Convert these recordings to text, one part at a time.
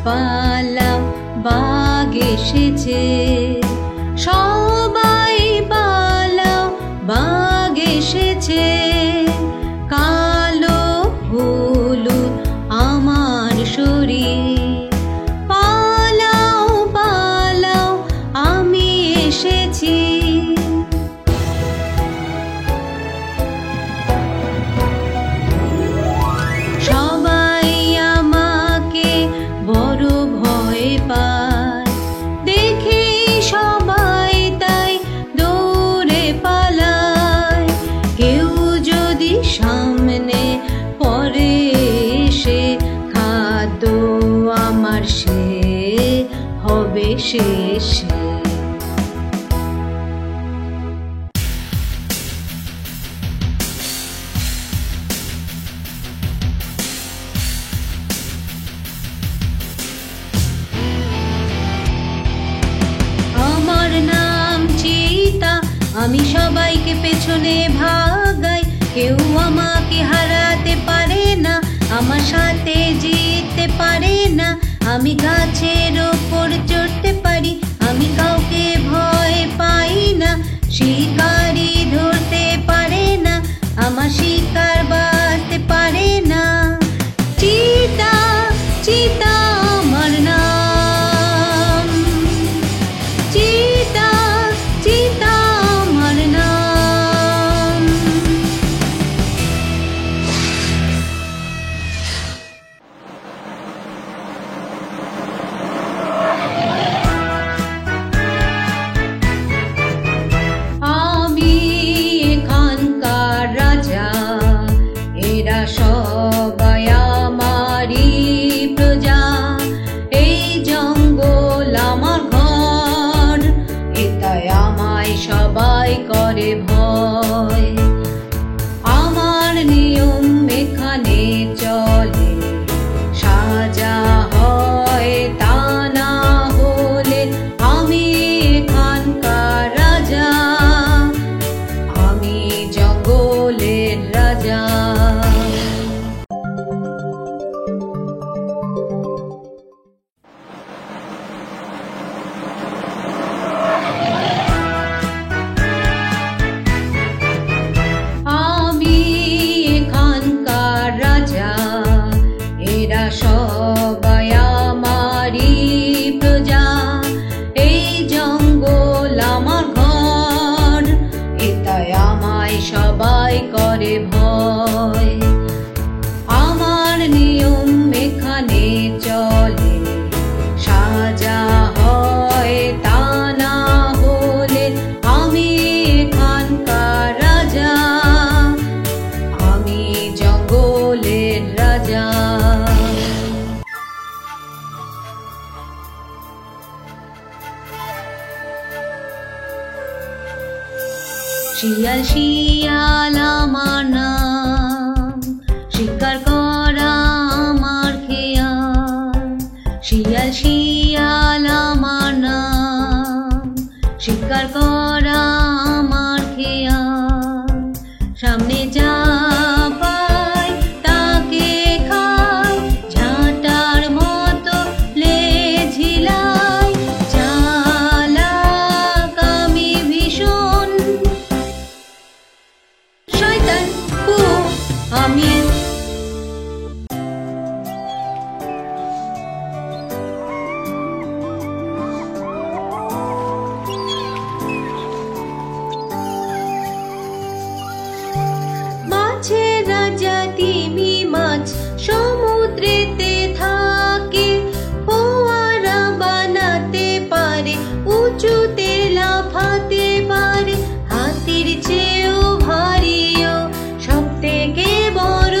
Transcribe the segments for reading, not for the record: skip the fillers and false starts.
পালাও বাঘ এসেছে, সবাই পালাও বাঘ এসেছে। কালো হলুদ আমার শরীর, পালাও পালাও আমি এসেছি। সবাই আমাকে বড় ভয় পায়, দেখে সবাই তাই দৌড়ে পালায়। কেউ যদি সামনে পড়ে এসে, খাদ্য আমার সে হবে শেষ। আমার নাম চিতা, আমি সবাইকে পেছনে ভাগাই। কেউ আমাকে হারাতে পারে না, আমার সাথে জিততে পারে না। আমি গাছের ওপর চড়তে পারি, আমি কাউকে ভয় পাই না। শিকারি ধরতে পারে না, আমার শিকার বাঁচতে পারে না। চিতা চিতা আমার নাম, চিতা চিতা আমার নাম। আমি এখানকার রাজা, এরা সবাই আমারই প্রজা। এই জঙ্গল আমার ঘর, এটাই আমায় সবাই করে ভয়। আমার নিয়ম এখানে চলে, সাজা হয় তা না হলে আমি এখানকার রাজা, আমি জঙ্গলের রাজা। আমি এখানকার রাজা, এরা সবাই আমারই প্রজা। এই জঙ্গল আমার ঘর, এটাই আমায় সবাই করে ভয়। আমার নিয়ম এখানে চলে, সাজা হয় তা না হলে আমি এখানকার রাজা, আমি জঙ্গলের রাজা। শিয়াল শিয়াল আমার নাম, শিকার করা আমার খেয়াল। শিয়াল শিয়াল আমার নাম, শিকার করা আমার খেয়াল। সামনে যা পাই তাকে খাই, ঝাঁটার মতো লেজ হিলাই। চালাক আমি ভীষণ, শয়তান আমি। মাছের রাজা তিমি মাছ সমুদ্রেতে থাকে, ফোয়ারা বানাতে পারে, উঁচুতে লাফাতে পারে। হাতির চেয়েও ভারীও, সব থেকে বড়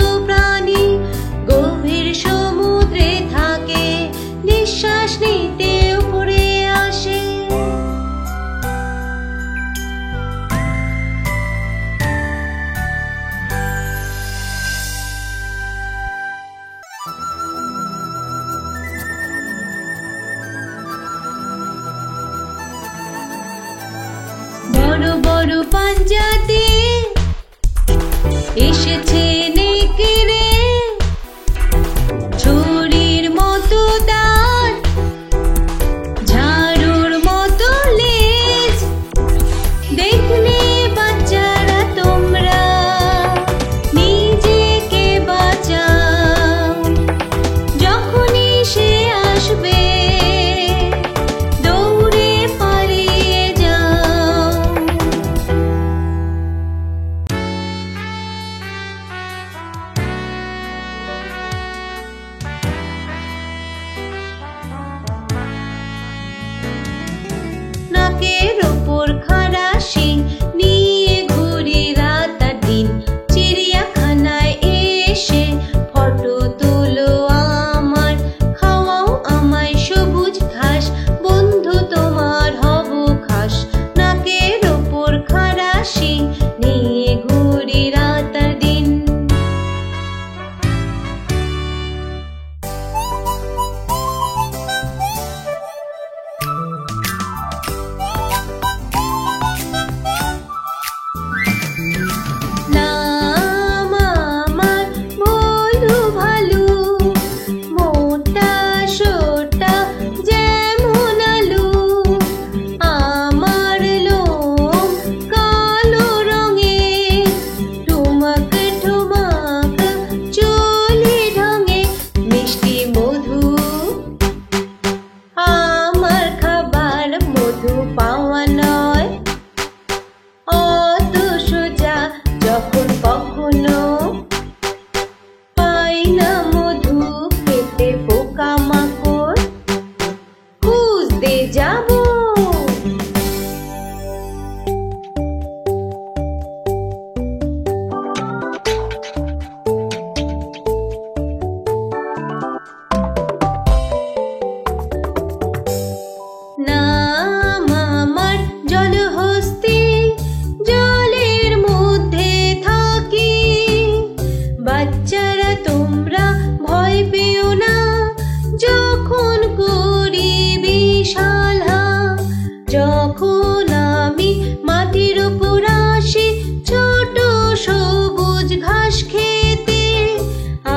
সবুজ ঘাস খেতে।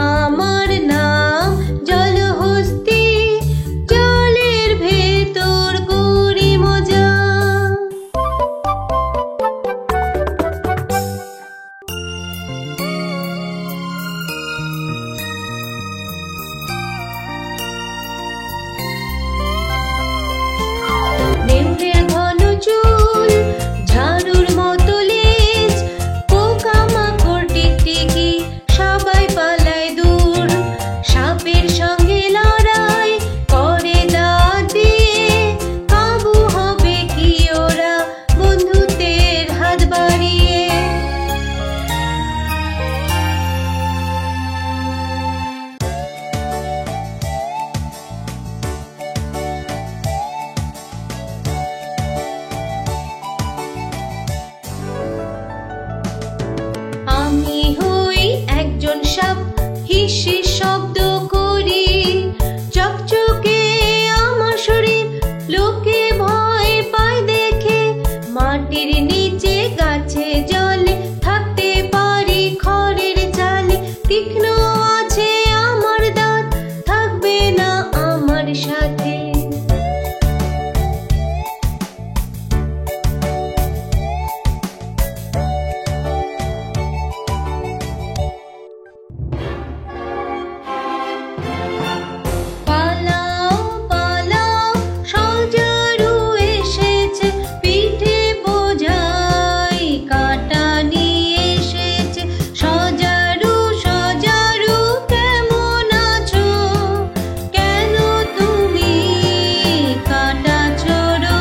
আমার নাম জলহস্তি, জলের ভেতর করি মজা। নেউলের ঘন চুল, ঝাড়ুর মতো লেজ, পোকামাকড় টিকটিকি সবাই পালায় দূর। সাপের সঙ্গে লড়াই করে দাঁত দিয়ে, কাবু হবে কি ওরা বন্ধুত্বের হাত বাড়িয়ে। আমি হই একজন সাপ, হিসিস শব্দ করি। চকচকে আমার শরীর, লোকে ভয় পায় দেখে। মাটির নিচে গাছে জলে থাকতে পারি খড়ের চালে। তীক্ষ্ণ আছে আমার দাঁত, থাকবে না আমার সাথে। পালাও পালাও, সজারু এসেছে, পিঠে বোঝাই কাঁটা নিয়ে এসেছে। সজারু সজারু কেমন আছো, কেন তুমি কাঁটা ছোড়ো?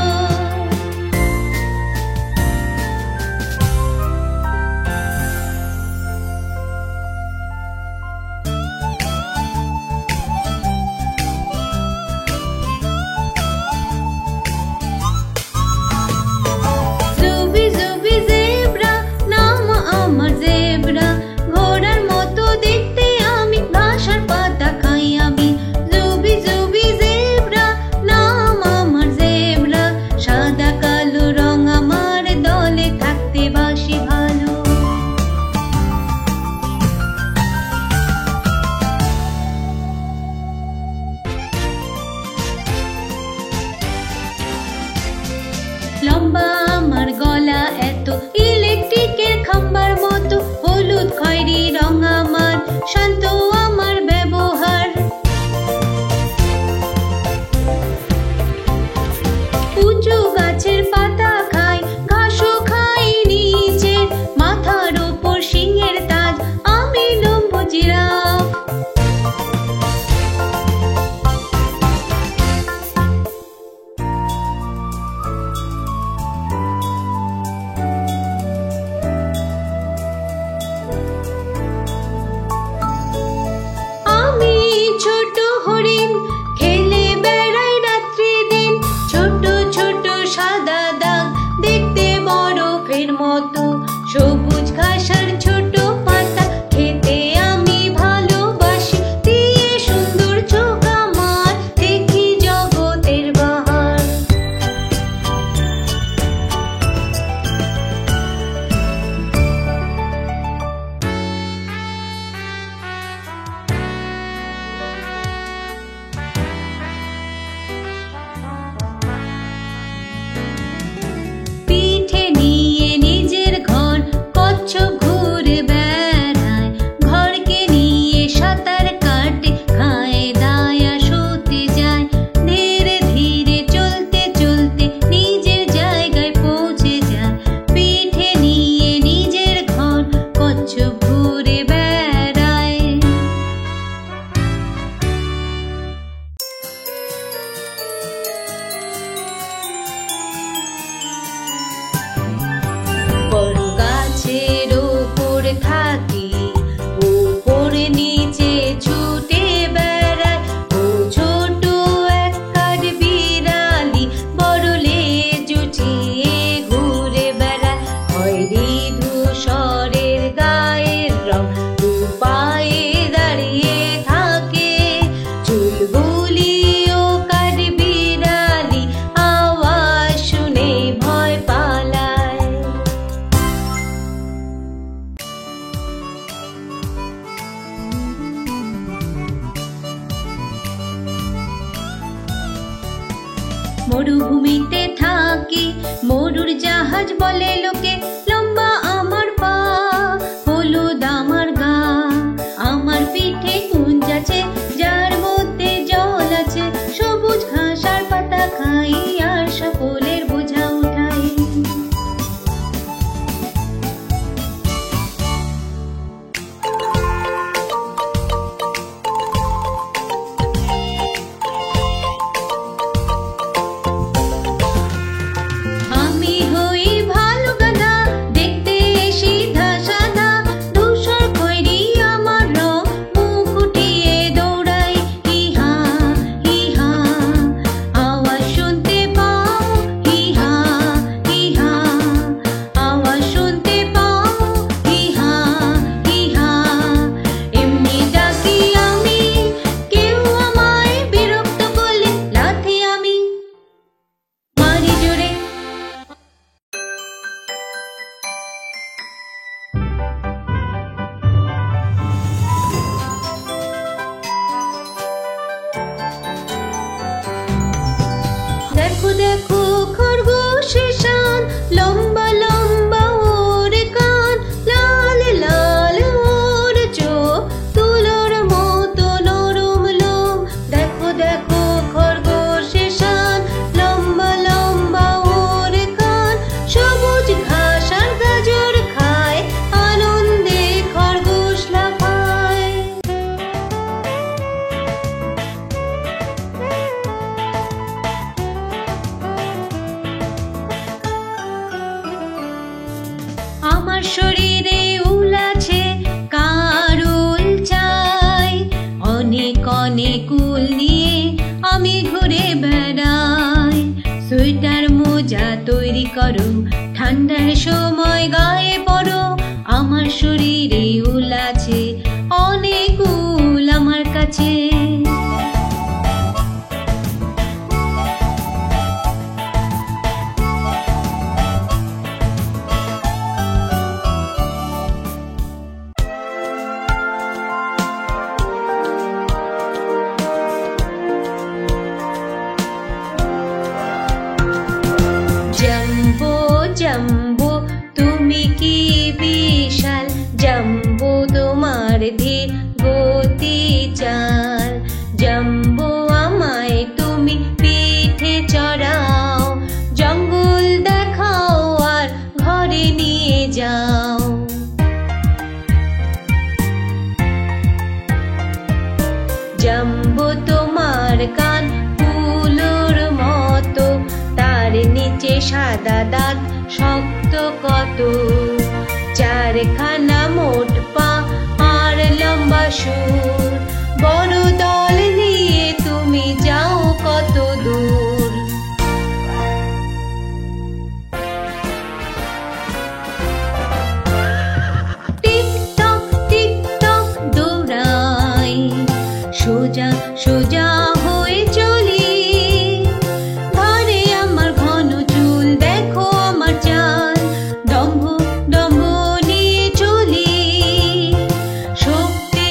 জুবি জুবি জেব্রা, নাম আমার জেব্রা। ঘোড়ার মতো দেখতে আমি, ঘাস আর পাতা খাই আমি। জুবি জুবি জেব্রা, নাম আমার জেব্রা। সাদা কালো রং আমার, দলে থাকতে বাসি ভালো। লম্বা আমার গলা এত, ইলেকট্রিকের খাম্বার মতো। হলুদ খয়েরি রং আমার, শান্ত আমার ব্যবহার। উঁচু গাছের পাতা খাই, ঘাসও খাই নিচের। মাথার ওপর সিংহের তাজ, আমি লম্বু জিরাফ। আমি ছোট হরিণ, খেলে বেড়াই রাত্রি দিন। ছোট ছোট সাদা দাগ, দেখতে বরফের মতো। সবুজ ঘাস আর ছোট পাতা, খেতে আমি ভালোবাসি। দিয়ে সুন্দর চোখ আমার, দেখি জগতের বাহার। পিঠে নিয়ে নিজের ঘর, কচ্ছপ ঘুরে বেড়ায়। ঘরকে নিয়ে সাঁতার কাটে, খায় দায়া শুতে যায়। ধীরে ধীরে চলতে চলতে নিজের জায়গায় পৌঁছে যায়। পিঠে নিয়ে নিজের ঘর, কচ্ছপ ঘুরে বেড়ায়। বড় গাছের ওপর থাকি, ওপর নিচে ছুটে বেড়ায়। ও ছোট এক কাঠ বিড়ালি, বড় লেজ উঠিয়ে ঘুরে বেড়ায়। খয়েরি ধূসরের গায়ের রং, দু পায়ে দাঁড়িয়ে থাকে। চুলগুলি ও কাঠ বিড়ালি, আওয়াজ শুনে ভয় পালায়। মরুভূমিতে থাকি, মরুর জাহাজ বলে লোকে, লম্বা আমার পা, হলুদ আমার গা, আমার পিঠে কুঞ্জ আছে যার মধ্যে জল আছে, সবুজ ঘাস আর পাতা খাই আর সকলের বোঝা উঠাই। আমি হই ভালো গাধা, দেখতে সিধা সাদা, ধূসর খয়েরি আমার রং, মুখ উঠিয়ে দৌড়াই, হিহা হিহা, আওয়াজ শুনতে পাও, হিহা হিহা, আওয়াজ শুনতে পাও, হিহা হিহা, এমনি ডাকি আমি, কেউ আমায় বিরক্ত করলে লাথি আমি মারি জোরে। দেখো দেখো খরগোশের শান, লম্বা লম্বা ওর কান, লাল লাল ওর চোখ, তুলোর মতো নরম লোম। দেখো দেখো খরগোশের শান, লম্বা লম্বা ওর কান, সবুজ ঘাস আর গাজর খায়, আনন্দে খরগোশ লাফায়। আমার শরীরে উল আছে, কার উল চাই, অনেক অনেক উল নিয়ে আমি ঘুরে বেড়াই। সোয়েটার মোজা তৈরি করো, ঠান্ডার সময় গায়ে পরো, আমার শরীরে উল আছে, অনেক উল আমার কাছে। জাম্বো জাম্বো তুমি কি বিশাল, জাম্বো তোমার ধীর গতি চাল, জাম্বো আমায় তুমি পিঠে চড়াও, জঙ্গল দেখাও আর ঘরে নিয়ে যাও। জাম্বো তোমার কান ফুলোর মতো, তার নিচে সাদা দাঁত শক্ত কত, চারখানা মোট পা আর লম্বা সুর, বড় দল নিয়ে তুমি যাও কত দূর। টিক টক দৌড়াই, সোজা সোজা হয়ে চলি, ঘরে আমার ঘন চুল, দেখো আমার চাল, ডম্ভ ডম্ভ নিয়ে চলি, শক্তি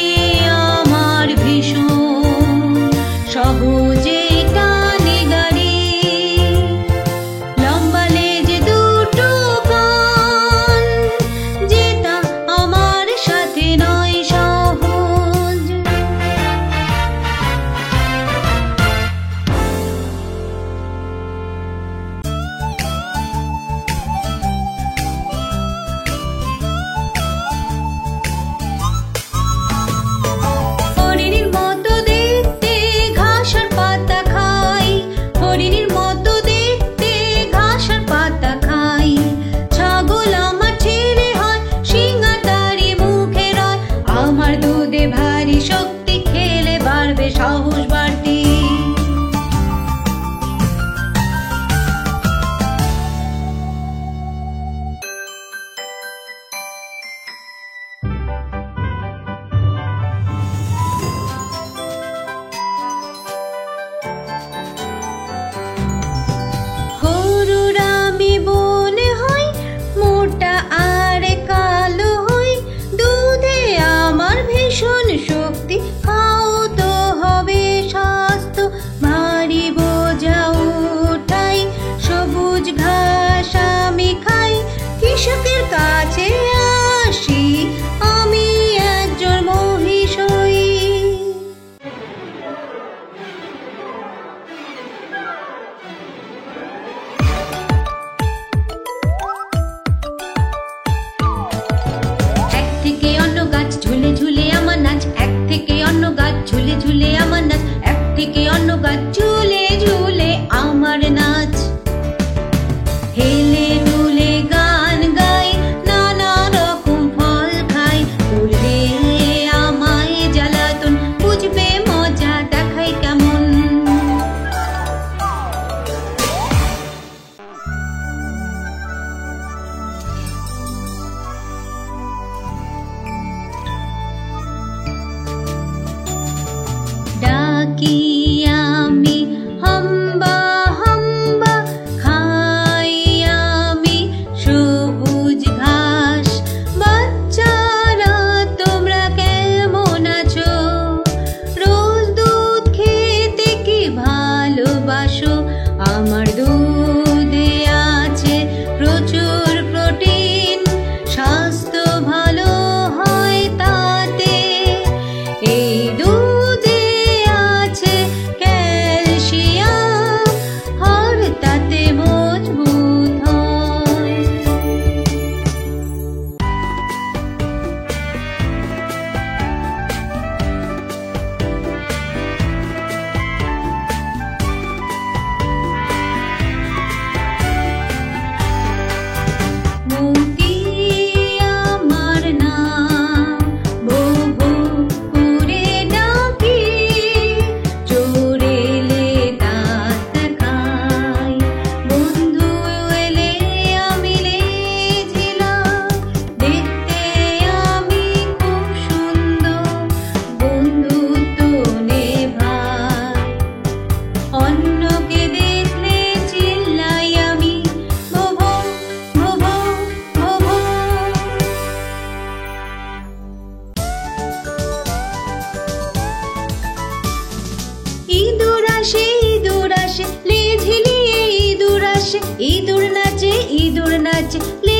নাচে, লে